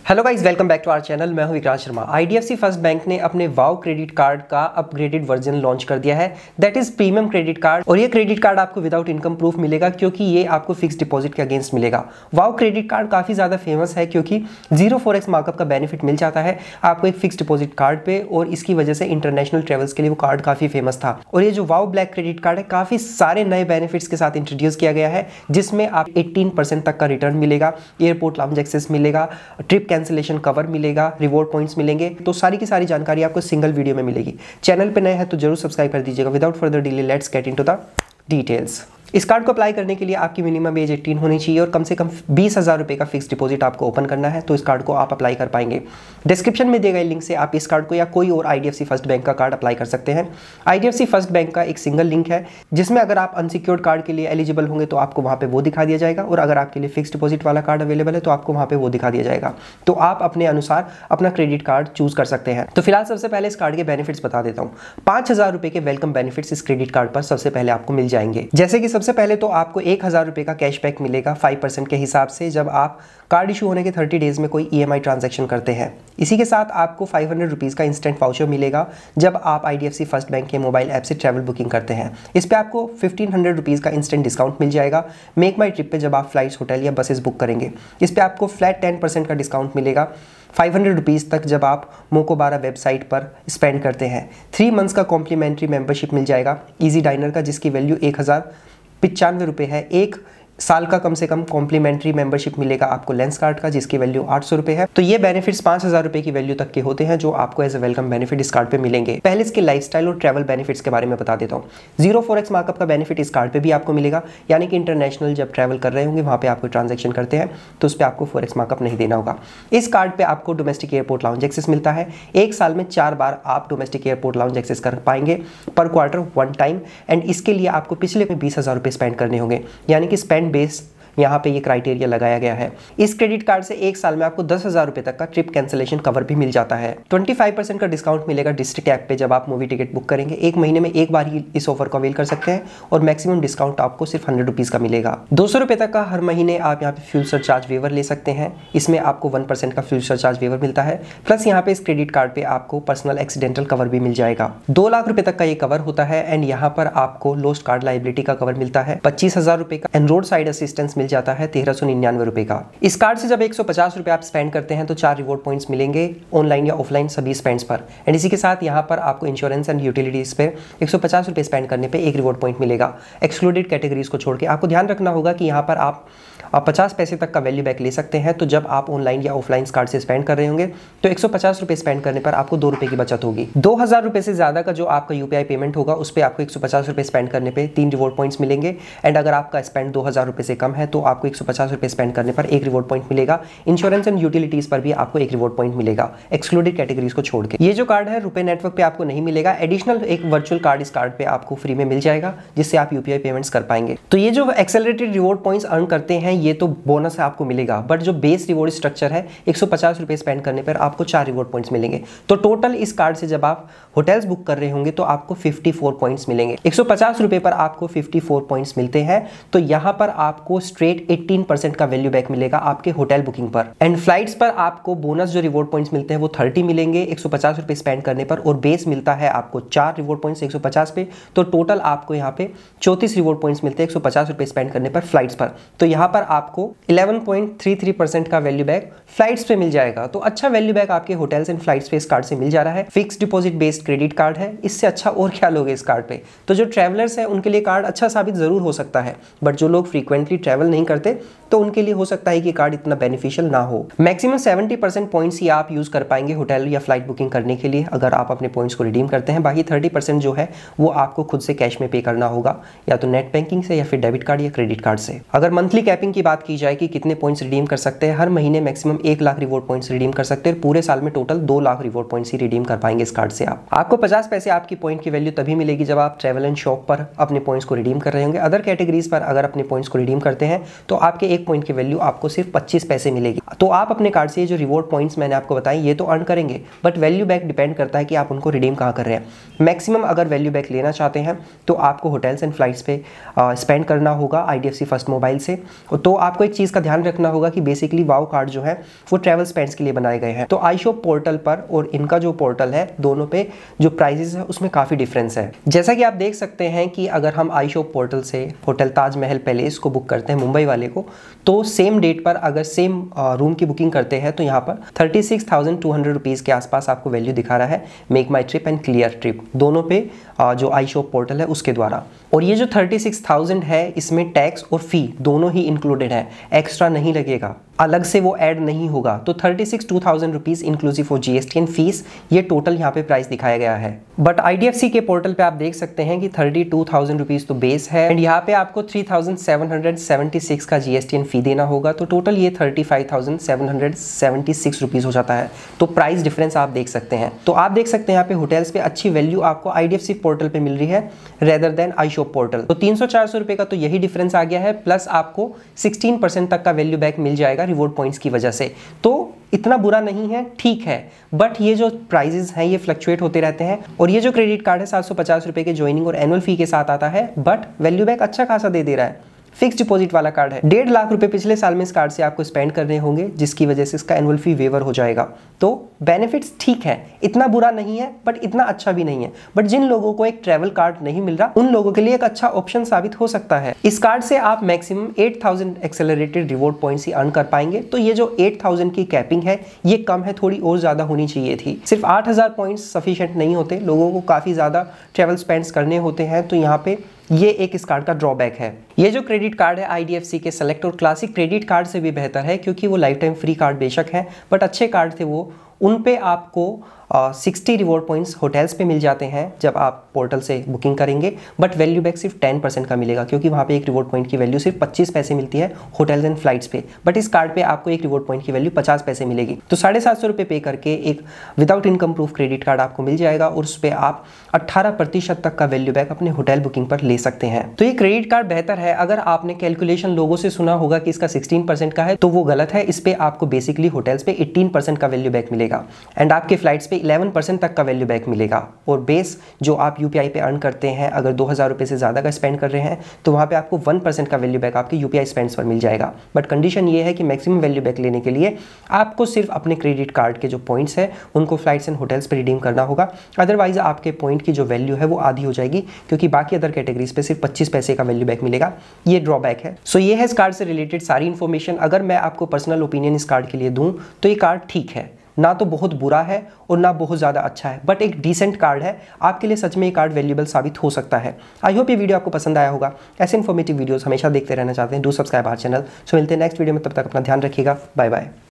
Hello guys, welcome back to our channel. मैं हूं Vikrant Sharma. IDFC First Bank ने अपने वाओ क्रेडिट कार्ड का अपग्रेडेड वर्जन लॉन्च कर दिया है, that is premium credit card. और ये क्रेडिट कार्ड आपको विदाउट इनकम प्रूफ मिलेगा क्योंकि ये आपको फिक्स डिपॉजिट के अगेंस्ट मिलेगा। वाओ क्रेडिट कार्ड काफी ज्यादा फेमस है क्योंकि 0 4x मार्कअप का बेनिफिट मिल जाता है आपको एक फिक्स डिपॉजिट कार्ड पे, और इसकी वजह से इंटरनेशनल ट्रेवल्स के लिए वो कार्ड काफी फेमस था। और ये जो वाओ ब्लैक क्रेडिट कार्ड है काफी सारे नए बेनिफिट्स के साथ इंट्रोड्यूस किया गया है, जिसमें आप 18% तक का रिटर्न मिलेगा, एयरपोर्ट लाउंज एक्सेस मिलेगा, ट्रिप कैंसिलेशन कवर मिलेगा, रिवॉर्ड पॉइंट्स मिलेंगे। तो सारी की सारी जानकारी आपको सिंगल वीडियो में मिलेगी। चैनल पे नए हैं तो जरूर सब्सक्राइब कर दीजिएगा। Without further delay let's get into the details. इस कार्ड को अप्लाई करने के लिए आपकी मिनिमम एज 18 होनी चाहिए और कम से कम 20,000 रुपये का फिक्स डिपॉजिट आपको ओपन करना है, तो इस कार्ड को आप अप्लाई कर पाएंगे। डिस्क्रिप्शन में दिए गए लिंक से आप इस कार्ड को या कोई और आईडीएफसी फर्स्ट बैंक का कार्ड अप्लाई कर सकते हैं। आईडीएफसी फर्स्ट बैंक का एक सिंगल लिंक है जिसमें अगर आप अनसिक्योर्ड कार्ड के लिए एलिजिबल होंगे तो आपको वहाँ पे वो दिखा दिया जाएगा, और अगर आपके लिए फिक्स डिपॉजिट वाला कार्ड अवेलेबल है तो आपको वहाँ पे वो दिखा दिया जाएगा। तो आप अपने अनुसार अपना क्रेडिट कार्ड चूज कर सकते हैं। तो फिलहाल सबसे पहले इस कार्ड के बेनिफिट्स बता देता हूँ। 5,000 रुपये के वेलकम बेनिफिट्स इस क्रेडिट कार्ड पर सबसे पहले आपको मिल जाएंगे। जैसे कि सबसे पहले तो आपको 1,000 रुपये का कैशबैक मिलेगा 5% के हिसाब से जब आप कार्ड इशू होने के 30 डेज में कोई ईएमआई ट्रांजैक्शन करते हैं। इसी के साथ आपको 500 रुपीज़ का इंस्टेंट वाउचर मिलेगा जब आप आईडीएफसी फर्स्ट बैंक के मोबाइल ऐप से ट्रैवल बुकिंग करते हैं। इस पे आपको 1500 रुपीज़ का इंस्टेंट डिस्काउंट मिल जाएगा मेक माई ट्रिप पे जब आप फ्लाइट्स, होटल या बसेस बुक करेंगे। इस पे आपको फ्लैट 10% का डिस्काउंट मिलेगा 500 रुपीज़ तक जब आप मोको12 वेबसाइट पर स्पेंड करते हैं। 3 मंथ्स का कॉम्प्लीमेंट्री मेंबरशिप मिल जाएगा ईजी डाइनर का, जिसकी वैल्यू 1,095 रुपये है। 1 साल का कम से कम कॉम्प्लीमेंट्री मेंबरशिप मिलेगा आपको लेंस कार्ड का, जिसकी वैल्यू 800 रुपये है। तो ये बेनिफिट्स 5,000 रुपये की वैल्यू तक के होते हैं जो आपको एज ए वेलकम बेनिफिट इस कार्ड पे मिलेंगे। पहले इसके लाइफस्टाइल और ट्रैवल बेनिफिट्स के बारे में बता देता हूँ। 0 4x मार्कअप का बेनिफिट इस कार्ड पे भी आपको मिलेगा, यानी कि इंटरनेशनल जब ट्रैवल कर रहे होंगे वहाँ पे आपको ट्रांजेक्शन करते हैं तो उस पर आपको 4x मार्कअप नहीं देना होगा। इस कार्ड पे आपको डोमेस्टिक एयरपोर्ट लाउंज एक्सेस मिलता है। 1 साल में 4 बार आप डोमेस्टिक एयरपोर्ट लाउंज एक्सेस कर पाएंगे पर क्वार्टर 1 टाइम, एंड इसके लिए आपको पिछले में 20,000 रुपये स्पेंड करने होंगे, यानी कि स्पेंड बेस यहाँ पे ये क्राइटेरिया लगाया गया है। इस क्रेडिट कार्ड से 1 साल में आपको 10,000 रुपये तक का ट्रिप कैंसिलेशन कवर भी मिल जाता है। 25% का डिस्काउंट मिलेगा डिस्ट्रिक्ट ऐप पे जब आप मूवी टिकट बुक करेंगे। 1 महीने में एक बार ही इस ऑफर को अवेल कर सकते हैं और मैक्सिमम डिस्काउंट आपको सिर्फ 100 रुपीज़ का मिलेगा। 200 रुपये तक का हर महीने आप यहाँ पे फ्यूल सरचार्ज वेवर ले सकते हैं। इसमें आपको 1% का फ्यूल सरचार्ज वेवर मिलता है। प्लस यहाँ पे इस क्रेडिट कार्ड पे आपको पर्सनल एक्सीडेंटल कवर भी मिल जाएगा। 2 लाख रुपये तक का ये कवर होता है, एंड यहाँ पर आपको लॉस्ट कार्ड लाइबिलिटी का कवर मिलता है 25,000 रुपये का, एंड रोड साइड असिस्टेंस मिल जाता है 1,399 रुपए का। इस कार्ड से जब 150 रुपए आप स्पेंड करते हैं तो 4 रिवॉर्ड पॉइंट्स मिलेंगे ऑनलाइन या ऑफलाइन सभी स्पेंड्स पर। एंड इसी के साथ यहाँ पर आपको इंश्योरेंस एंड यूटिलिटीज पे 150 रुपए स्पेंड करने पे 1 रिवॉर्ड पॉइंट मिलेगा। एक्सक्लूडेड कैटेगरीज को छोड़ के आपको ध्यान रखना होगा कि यहाँ पर आप 50 पैसे तक का वैल्यू बैक ले सकते हैं। तो जब आप ऑनलाइन या ऑफलाइन कार्ड से स्पेंड कर रहे होंगे तो 150 रुपए स्पेंड करने पर आपको 2 रुपए की बचत होगी। 2,000 रुपए से ज्यादा का जो आपका यूपीआई पेमेंट होगा उस पर आपको 150 रुपए स्पेंड करने पे 3 रिवॉर्ड पॉइंट्स मिलेंगे। एंड अगर आपका स्पेंड 2,000 रुपए से कम है तो आपको 150 रुपए स्पेंड करने पर 1 रिवॉर्ड पॉइंट मिलेगा। इंश्योरेंस एंड यूटिलिटीज पर भी आपको 1 रिवॉर्ड पॉइंट मिलेगा एक्सक्लूडेड कैटेगरीज को छोड़ के। ये जो कार्ड है रुपए नेटवर्क पे आपको नहीं मिलेगा। एडिशनल एक वर्चुअल कार्ड इस कार्ड पे आपको फ्री में मिल जाएगा जिससे आप यूपीआई पेमेंट्स कर पाएंगे। तो ये जो एक्सेलरेटेड रिवॉर्ड पॉइंट्स अर्न करते हैं ये तो बोनस आपको मिलेगा, बट जो बेस रिवॉर्ड स्ट्रक्चर है 150 रुपए स्पेंड करने पर आपको 4 रिवॉर्ड पॉइंट्स मिलेंगे। तो टोटल इस कार्ड से जब आप होटल्स बुक कर रहे होंगे तो आपको 54 पॉइंट्स मिलेंगे। 150 रुपए पर आपको 54 पॉइंट्स मिलते हैं, तो यहाँ पर आपको स्ट्रेट 18% का वैल्यू बैक मिलेगा आपके होटल बुकिंग पर। एंड फ्लाइट्स पर आपको बोनस जो रिवॉर्ड पॉइंट्स मिलते हैं वो 30 मिलेंगे 150 रुपए स्पेंड करने पर, और बेस मिलता है आपको 4 रिवॉर्ड पॉइंट्स 150 पे। तो टोटल आपको यहाँ पे 34 रिवॉर्ड पॉइंट्स मिलते हैं 150 रुपए स्पेंड करने पर फ्लाइट्स पर। तो यहाँ पर आपको 11.33% का वैल्यू बैक फ्लाइट्स पे मिल जाएगा। तो अच्छा वैल्यू बैक आपके होटल्स एंड फ्लाइट्स पे इस कार्ड से मिल जा रहा है। Fix deposit based credit card है, इससे अच्छा और क्या लोगे इस कार्ड पे। तो जो ट्रैवलर्स हैं उनके लिए कार्ड अच्छा साबित जरूर हो सकता है, बट जो लोग फ्रीक्वेंटली ट्रैवल नहीं करते तो उनके लिए हो सकता है कि कार्ड इतना बेनिफिशियल ना हो। मैक्सिमम 70% पॉइंट्स ही आप यूज कर पाएंगे होटल या फ्लाइट बुकिंग करने के लिए अगर आप अपने पॉइंट्स को रिडीम करते हैं। बाकी 30% जो है वो आपको खुद से कैश में पे करना होगा, या तो नेट बैंकिंग से या फिर डेबिट कार्ड या क्रेडिट कार्ड से। अगर मंथली कैपिंग की बात की जाए कि कितने पॉइंट्स रिडीम कर सकते हैं, हर महीने maximum 1 lakh reward points redeem कर सकते हैं। पूरे साल में टोटल 2 लाख रिवॉर्ड पॉइंट्स ही रिडीम कर पाएंगे इस कार्ड से। आपको 50 पैसे आपकी पॉइंट की वैल्यू तभी मिलेगी जब आप ट्रैवल एंड शॉप पर अपने पॉइंट्स को रिडीम कर रहे होंगे। अदर कैटेगरीज पर अगर अपने पॉइंट्स को रिडीम करते हैं हैं तो आपके 1 पॉइंट की वैल्यू आपको सिर्फ 25 पैसे मिलेगी। तो आप अपने कार्ड से ये जो रिवॉर्ड पॉइंट्स मैंने आपको बताए ये तो अर्न करेंगे, बट वैल्यू बैक डिपेंड करता है कि आप उनको रिडीम कहाँ कर रहे हैं। मैक्सिमम अगर वैल्यू बैक लेना चाहते हैं तो आपको होटल्स एंड फ्लाइट्स पे स्पेंड करना होगा IDFC फर्स्ट मोबाइल से। तो आपको एक चीज़ का ध्यान रखना होगा कि बेसिकली वाओ कार्ड जो है वो ट्रैवल स्पेंड्स के लिए बनाए गए हैं। तो iShop पोर्टल पर और इनका जो पोर्टल है दोनों पे जो प्राइजेस है उसमें काफ़ी डिफरेंस है। जैसा कि आप देख सकते हैं कि अगर हम iShop पोर्टल से होटल ताजमहल पैलेस को बुक करते हैं मुंबई वाले को, तो सेम डेट पर अगर सेम रूम की बुकिंग करते हैं तो यहाँ पर 36,200 रुपीज़ के आसपास आपको वैल्यू दिखा रहा है make my trip and clear trip दोनों पे जो iShop पोर्टल है उसके द्वारा। और ये जो 36,000 है इसमें टैक्स और फी दोनों ही इंक्लूडेड है, एक्स्ट्रा नहीं लगेगा, अलग से वो ऐड नहीं होगा। तो 36,000 rupees inclusive of GST and fees, ये टोटल यहाँ पे प्राइस दिखाया गया है। बट IDFC के पोर्टल पे आप देख सकते हैं कि 32,000 रुपीज़ तो बेस है एंड यहाँ पे आपको 3,776 का GST एंड फी देना होगा, तो टोटल ये 35,776 रुपीज़ हो जाता है। तो प्राइस डिफरेंस आप देख सकते हैं। तो आप देख सकते हैं यहाँ पे होटल्स पे अच्छी वैल्यू आपको IDFC पोर्टल पे मिल रही है रेदर देन iShop पोर्टल। तो 300-400 रुपए का तो यही डिफरेंस आ गया है, प्लस आपको 16% तक का वैल्यू बैक मिल जाएगा रिवॉर्ड पॉइंट्स की वजह से। तो इतना बुरा नहीं है, ठीक है, बट ये जो प्राइजेस हैं ये फ्लक्चुएट होते रहते हैं। और ये जो क्रेडिट कार्ड है 750 रुपए के ज्वाइनिंग और एनुअल फी के साथ आता है, बट वैल्यू बैक अच्छा खासा दे रहा है। फिक्स डिपॉजिट वाला कार्ड है। 1.5 लाख रुपए पिछले साल में इस कार्ड से आपको स्पेंड करने होंगे, जिसकी वजह से इसका एनुअल फी वेवर हो जाएगा। तो बेनिफिट्स ठीक है, इतना बुरा नहीं है बट इतना अच्छा भी नहीं है। बट जिन लोगों को एक ट्रैवल कार्ड नहीं मिल रहा उन लोगों के लिए एक अच्छा ऑप्शन साबित हो सकता है। इस कार्ड से आप मैक्सिमम 8,000 एक्सेलरेटेड रिवॉर्ड पॉइंट्स ही अर्न कर पाएंगे। तो ये जो 8,000 की कैपिंग है ये कम है, थोड़ी और ज्यादा होनी चाहिए थी। सिर्फ 8,000 पॉइंट्स सफिशिएंट नहीं होते, लोगों को काफी ज्यादा ट्रैवल स्पेंड्स करने होते हैं। तो यहाँ पे ये एक इस कार्ड का ड्रॉबैक है। ये जो क्रेडिट कार्ड है IDFC के सेलेक्ट और क्लासिक क्रेडिट कार्ड से भी बेहतर है, क्योंकि वो लाइफ टाइम फ्री कार्ड बेशक है बट अच्छे कार्ड थे वो। उन पे आपको 60 रिवॉर्ड पॉइंट्स होटल्स पे मिल जाते हैं जब आप पोर्टल से बुकिंग करेंगे, बट वैल्यू बैक सिर्फ 10% का मिलेगा, क्योंकि वहाँ पे एक रिवॉर्ड पॉइंट की वैल्यू सिर्फ 25 पैसे मिलती है होटल्स एंड फ्लाइट्स पे। बट इस कार्ड पे आपको एक रिवॉर्ड पॉइंट की वैल्यू 50 पैसे मिलेगी। तो 750 रुपये पे करके एक without income proof credit card आपको मिल जाएगा और उस पर आप 18% तक का वैल्यू बैक अपने होटल बुकिंग पर ले सकते हैं। तो ये क्रेडिट कार्ड बेहतर है। अगर आपने कैलकुलेशन लोगों से सुना होगा कि इसका 16% का है, तो वो गलत है। इस पे आपको बेसिकली होटल्स पे 18% का वैल्यू बैक मिलेगा एंड आपके फ्लाइट्स पे 11% तक का वैल्यू बैक मिलेगा। और बेस जो आप UPI पे अर्न करते हैं, अगर 2,000 रुपये से ज़्यादा का स्पेंड कर रहे हैं तो वहाँ पे आपको 1% का वैल्यू बैक आपके UPI स्पेंड्स पर मिल जाएगा। बट कंडीशन ये है कि मैक्सिमम वैल्यू बैक लेने के लिए आपको सिर्फ अपने क्रेडिट कार्ड के जो पॉइंट्स हैं उनको फ्लाइट्स एंड होटल्स पर रिडीम करना होगा। अदरवाइज आपके पॉइंट की जो वैल्यू है वो आधी हो जाएगी, क्योंकि बाकी अदर कैटेगरीज पे सिर्फ 25 पैसे का वैल्यू बैक मिलेगा। ये ड्रॉबैक है। सो ये है इस कार्ड से रिलेटेड सारी इन्फॉर्मेशन। अगर मैं आपको पर्सनल ओपिनियन इस कार्ड के लिए दूं तो ये कार्ड ठीक है, ना तो बहुत बुरा है और ना बहुत ज़्यादा अच्छा है, बट एक डिसेंट कार्ड है। आपके लिए सच में ये कार्ड वैल्यूएबल साबित हो सकता है। आई होप ये वीडियो आपको पसंद आया होगा। ऐसे इन्फॉर्मेटिव वीडियोस हमेशा देखते रहना चाहते हैं, डू सब्सक्राइब आवर चैनल। सो मिलते हैं नेक्स्ट वीडियो में, तब तक अपना ध्यान रखिएगा। Bye bye.